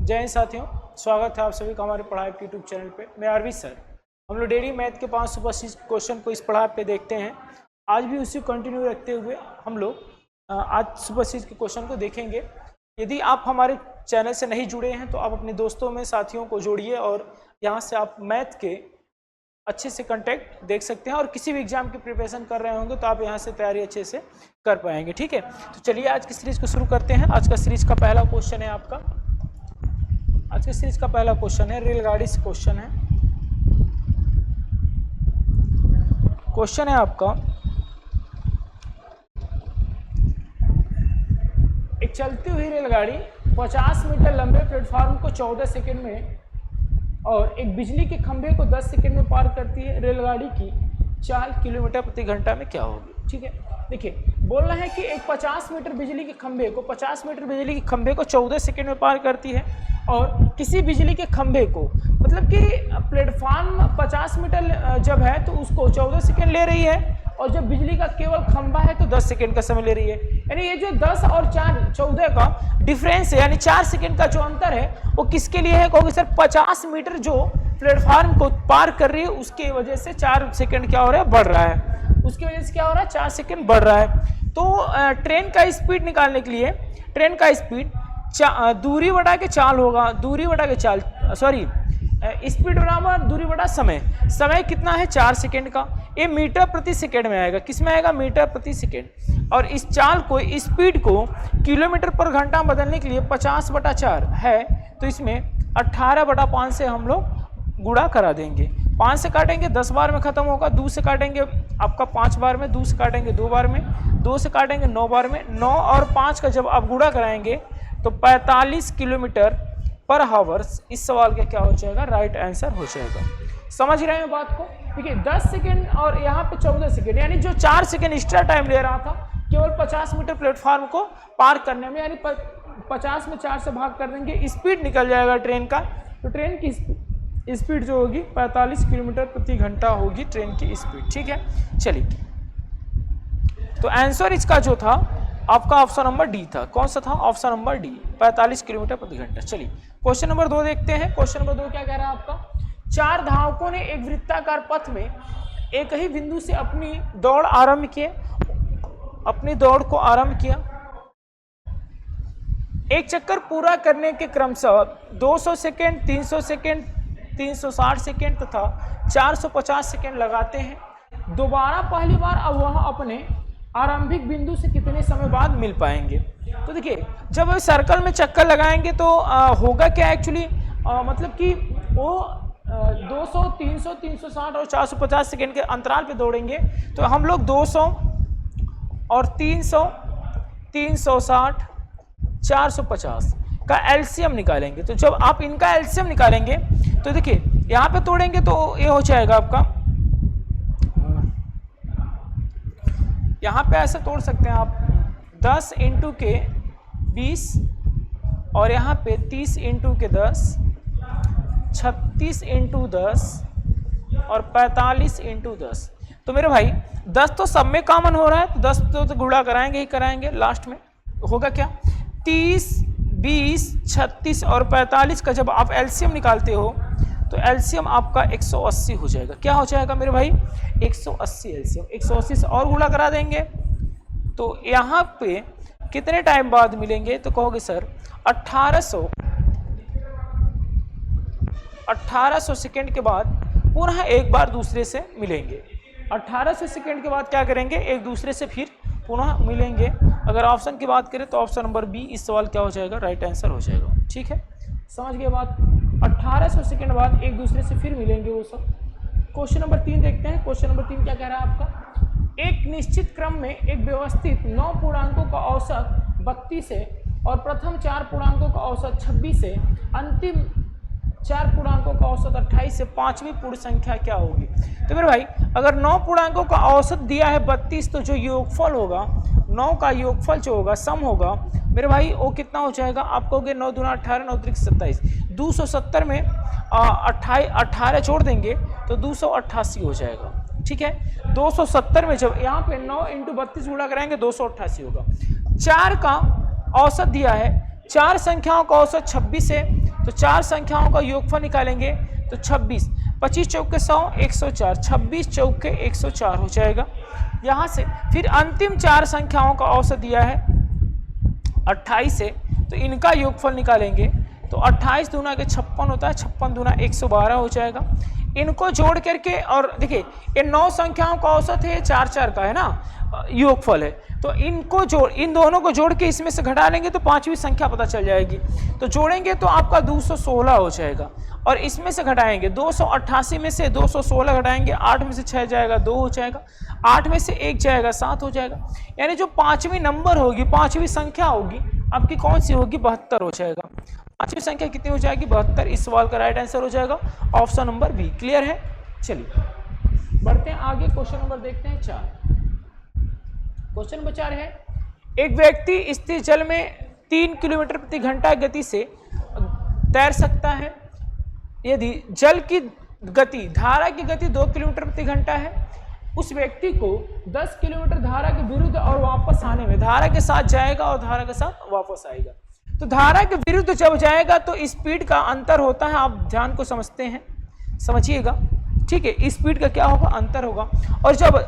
जय हिंद साथियों, स्वागत है आप सभी का हमारे पढ़ाई के यूट्यूब चैनल पे। मैं आरवी सर। हम लोग डेली मैथ के 5 सुपरसीज क्वेश्चन को इस पढ़ाई पे देखते हैं। आज भी उसी कंटिन्यू रखते हुए हम लोग आज सुपरसीज के क्वेश्चन को देखेंगे। यदि आप हमारे चैनल से नहीं जुड़े हैं तो आप अपने दोस्तों में साथियों को जोड़िए और यहाँ से आप मैथ के अच्छे से कंटेक्ट देख सकते हैं और किसी भी एग्जाम की प्रिपरेशन कर रहे होंगे तो आप यहाँ से तैयारी अच्छे से कर पाएंगे। ठीक है, तो चलिए आज की सीरीज को शुरू करते हैं। आज का सीरीज का पहला क्वेश्चन है आपका, आज के सीरीज का पहला क्वेश्चन है रेलगाड़ी से क्वेश्चन है। क्वेश्चन है आपका, एक चलती हुई रेलगाड़ी 50 मीटर लंबे प्लेटफॉर्म को 14 सेकंड में और एक बिजली के खंभे को 10 सेकंड में पार करती है। रेलगाड़ी की चाल किलोमीटर प्रति घंटा में क्या होगी? ठीक है, देखिए बोल रहे हैं कि एक 50 मीटर बिजली के खंभे को 14 सेकंड में पार करती है और किसी बिजली के खंभे को, मतलब कि प्लेटफॉर्म 50 मीटर जब है तो उसको 14 सेकंड ले रही है और जब बिजली का केवल खंभा है तो 10 सेकंड का समय ले रही है। यानी ये जो 10 और 4 14 का डिफरेंस है, यानी 4 सेकंड का जो अंतर है वो किसके लिए है? कहोगे सर 50 मीटर जो प्लेटफॉर्म को पार कर रही है उसके वजह से 4 सेकंड क्या हो रहा है? बढ़ रहा है। उसकी वजह से क्या हो रहा है? 4 सेकंड बढ़ रहा है। तो ट्रेन का स्पीड निकालने के लिए ट्रेन का स्पीड दूरी बटा के चाल होगा, दूरी बटा के चाल, सॉरी स्पीड बराबर दूरी बटा समय। समय कितना है? 4 सेकंड का। ये मीटर प्रति सेकंड में आएगा। किस में आएगा? मीटर प्रति सेकंड। और इस चाल को, स्पीड को किलोमीटर पर घंटा बदलने के लिए 50 बटा 4 है तो इसमें 18 बटा 5 से हम लोग गुणा करा देंगे। 5 से काटेंगे 10 बार में खत्म होगा, 2 से काटेंगे आपका 5 बार में, 2 से काटेंगे 2 बार में, 2 से काटेंगे 9 बार में। 9 और 5 का जब आप गुणा कराएंगे तो 45 किलोमीटर पर हावर्स इस सवाल का क्या हो जाएगा? राइट आंसर हो जाएगा। समझ रहे हैं बात को? देखिए 10 सेकंड और यहाँ पे 14 सेकंड, यानी जो 4 सेकंड एक्स्ट्रा टाइम ले रहा था केवल 50 मीटर प्लेटफॉर्म को पार करने में, यानी 50 में 4 से भाग कर देंगे, स्पीड निकल जाएगा ट्रेन का। तो ट्रेन की स्पीड जो होगी 45 किलोमीटर प्रति घंटा होगी ट्रेन की स्पीड। ठीक है, चलिए तो आंसर इसका जो था आपका ऑप्शन नंबर डी था। कौन सा था? ऑप्शन नंबर डी, 45 किलोमीटर प्रति घंटा। चलिए क्वेश्चन नंबर 2 देखते हैं। क्वेश्चन नंबर 2 क्या कह रहा है आपका? 4 धावकों ने एक वृत्ताकार पथ में एक ही बिंदु से अपनी दौड़ को आरंभ किया। एक चक्कर पूरा करने के क्रमशः 200 सेकेंड, 300 सेकेंड, 360 सेकेंड तथा 450 सेकेंड लगाते हैं। दोबारा पहली बार अब वह अपने आरंभिक बिंदु से कितने समय बाद मिल पाएंगे? तो देखिए जब सर्कल में चक्कर लगाएंगे तो होगा क्या एक्चुअली, मतलब कि वो 200, 300, 360 और 450 सेकेंड के अंतराल पे दौड़ेंगे। तो हम लोग 200 और 300, 360, 450 का एलसीएम निकालेंगे। तो जब आप इनका एलसीएम निकालेंगे तो देखिए यहाँ पे तोड़ेंगे तो ये हो जाएगा आपका, यहाँ पे ऐसे तोड़ सकते हैं आप 10 इंटू के 20 और यहाँ पे 30 इंटू के 10, 36 इंटू 10 और 45 इंटू 10। तो मेरे भाई 10 तो सब में कॉमन हो रहा है तो 10 तो गुणा कराएंगे ही कराएंगे। लास्ट में होगा क्या? 30, 20, 36 और 45 का जब आप एलसीएम निकालते हो तो एलसीएम आपका 180 हो जाएगा। क्या हो जाएगा मेरे भाई? 180 एलसीएम। 180 से और गुणा करा देंगे तो यहाँ पे कितने टाइम बाद मिलेंगे? तो कहोगे सर 1800 सेकेंड के बाद पुनः एक बार दूसरे से मिलेंगे। 1800 सेकेंड के बाद क्या करेंगे? एक दूसरे से फिर पुनः मिलेंगे। अगर ऑप्शन की बात करें तो ऑप्शन नंबर बी इस सवाल क्या हो जाएगा? राइट आंसर हो जाएगा। ठीक है, समझ गए बात? 1800 सेकेंड बाद एक दूसरे से फिर मिलेंगे वो सब। क्वेश्चन नंबर 3 देखते हैं। क्वेश्चन नंबर 3 क्या कह रहा है आपका? एक निश्चित क्रम में एक व्यवस्थित 9 पूर्णांकों का औसत 32 है और प्रथम 4 पूर्णांकों का औसत 26 है, अंतिम 4 पूर्णांकों का औसत 28 है, पांचवी पूर्ण संख्या क्या होगी? तो मेरे भाई अगर 9 पूर्णांकों का औसत दिया है 32 तो जो योगफल होगा 9 का योगफल जो होगा सम होगा मेरे भाई वो कितना हो जाएगा? आप कहोगे 9 दूना 18, 9 त्रिक 27, 270 में 18 जोड़ देंगे तो 288 हो जाएगा। ठीक है, 270 में जब यहाँ पे 9 इंटू 32 गुणा कराएंगे 288 होगा। 4 का औसत दिया है, 4 संख्याओं का औसत 26 है तो 4 संख्याओं का योगफल निकालेंगे तो 26, 25 चौके 100, 104, 26 चौके 104 हो जाएगा। यहाँ से फिर अंतिम 4 संख्याओं का औसत दिया है 28 है, तो इनका योगफल निकालेंगे तो 28 दूना के 56 होता है, 56 दूना 112 हो जाएगा। इनको जोड़ करके, और देखिए ये 9 संख्याओं का औसत है, 4 का है ना योगफल है, तो इनको जोड़, इन दोनों को जोड़ के इसमें से घटा लेंगे तो 5वीं संख्या पता चल जाएगी। तो जोड़ेंगे तो आपका 216 हो जाएगा, और इसमें से घटाएंगे 288 में से 216 घटाएंगे, 8 में से 6 जाएगा 2 हो जाएगा, 8 में से 1 जाएगा 7 हो जाएगा। यानी जो 5वीं नंबर होगी, 5वीं संख्या होगी आपकी कौन सी होगी, 72 हो जाएगा। 5वीं संख्या कितनी हो जाएगी, 72। इस सवाल का राइट आंसर हो जाएगा ऑप्शन नंबर बी। क्लियर है? चलिए बढ़ते हैं आगे, क्वेश्चन नंबर देखते हैं 4। क्वेश्चन नंबर 4 है, एक व्यक्ति स्थिर जल में 3 किलोमीटर प्रति घंटा गति से तैर सकता है यदि जल की गति, धारा की गति 2 किलोमीटर प्रति घंटा है। उस व्यक्ति को 10 किलोमीटर धारा के विरुद्ध और वापस आने में, धारा के साथ जाएगा और धारा के साथ वापस आएगा। तो धारा के विरुद्ध जब जाएगा तो स्पीड का अंतर होता है, आप ध्यान को समझते हैं, समझिएगा, ठीक है। स्पीड का क्या होगा, अंतर होगा। और जब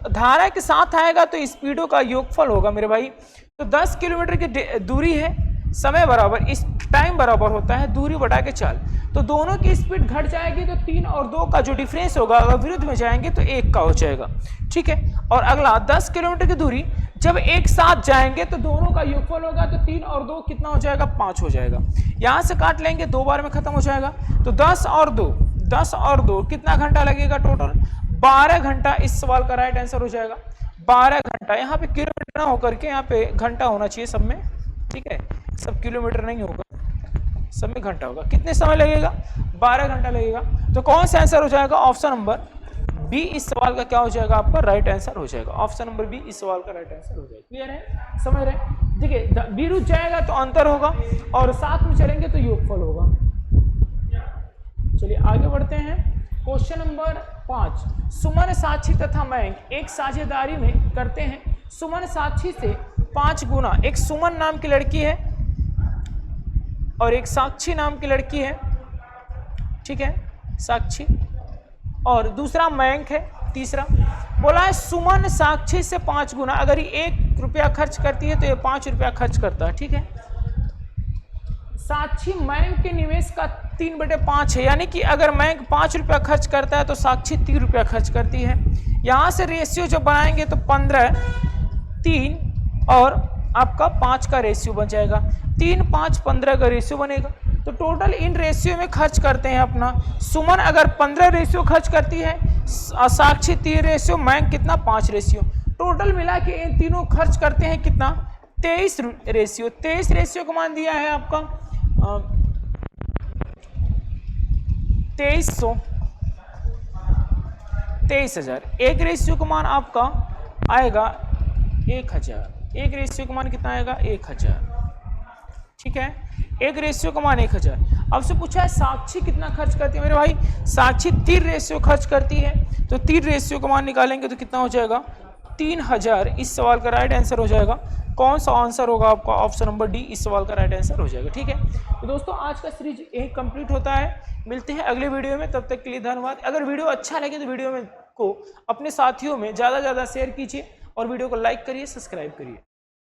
धारा के साथ आएगा तो स्पीडों का योगफल होगा मेरे भाई। तो 10 किलोमीटर की दूरी है, समय बराबर इस टाइम बराबर होता है दूरी बटा के चाल। तो दोनों की स्पीड घट जाएगी तो 3 और 2 का जो डिफरेंस होगा, अगर विरुद्ध में जाएंगे तो 1 का हो जाएगा, ठीक है। और अगला 10 किलोमीटर की दूरी जब एक साथ जाएंगे तो दोनों का योगफल होगा, तो 3 और 2 कितना हो जाएगा, 5 हो जाएगा। यहाँ से काट लेंगे, 2 बार में खत्म हो जाएगा। तो 10 और 2 कितना घंटा लगेगा, टोटल 12 घंटा। इस सवाल का राइट आंसर हो जाएगा 12 घंटा। यहाँ पे किलोमीटर ना होकर के यहाँ पे घंटा होना चाहिए सब में, ठीक है। सब किलोमीटर नहीं होगा, सब में घंटा होगा। कितने समय लगेगा, 12 घंटा लगेगा। तो कौन सा आंसर हो जाएगा, ऑप्शन नंबर बी इस सवाल का क्या हो जाएगा, आपका राइट आंसर हो जाएगा। ऑप्शन नंबर बी इस सवाल का राइट आंसर हो जाएगा। क्लियर है, समझ रहे? देखिए विरुद्ध जाएगा तो अंतर होगा, और साथ में चलेंगे तो योगफल होगा। चलिए आगे बढ़ते हैं। क्वेश्चन नंबर 5, सुमन, साक्षी तथा मयंक एक साझेदारी में करते हैं। सुमन साक्षी से 5 गुना, एक सुमन नाम की लड़की है और एक साक्षी नाम की लड़की है, ठीक है, साक्षी, और दूसरा मयंक है, तीसरा। बोला है सुमन साक्षी से 5 गुना, अगर ये 1 रुपया खर्च करती है तो ये 5 रुपया खर्च करता है, ठीक है। साक्षी मयंक के निवेश का 3/5 है, यानी कि अगर मयंक 5 रुपया खर्च करता है तो साक्षी 3 रुपया खर्च करती है। यहाँ से रेशियो जब बनाएंगे तो 15, 3 और आपका 5 का रेशियो बन जाएगा। 3, 5, 15 का रेशियो बनेगा। तो टोटल इन रेशियो में खर्च करते हैं अपना। सुमन अगर 15 रेशियो खर्च करती है, साक्षी 3 रेशियो, मयंक कितना, 5 रेशियो। टोटल मिला के इन तीनों खर्च करते हैं कितना, 23 रेशियो। 23 रेशियो का मान दिया है आपका 2300, 23,000। एक रेशियो का मान आपका आएगा 1000। एक रेशियो का मान कितना आएगा, 1000, ठीक है। एक रेशियो का मान 1000। अब से पूछा है साक्षी कितना खर्च करती है मेरे भाई, साक्षी 3 रेशियो खर्च करती है, तो 3 रेशियो का मान निकालेंगे तो कितना हो जाएगा, 3000। इस सवाल का राइट आंसर हो जाएगा। कौन सा आंसर होगा आपका, ऑप्शन नंबर डी इस सवाल का राइट आंसर हो जाएगा, ठीक है। तो दोस्तों आज का सीरीज यही कंप्लीट होता है। मिलते हैं अगले वीडियो में, तब तक के लिए धन्यवाद। अगर वीडियो अच्छा लगे तो वीडियो में को अपने साथियों में ज़्यादा से ज़्यादा शेयर कीजिए और वीडियो को लाइक करिए, सब्सक्राइब करिए।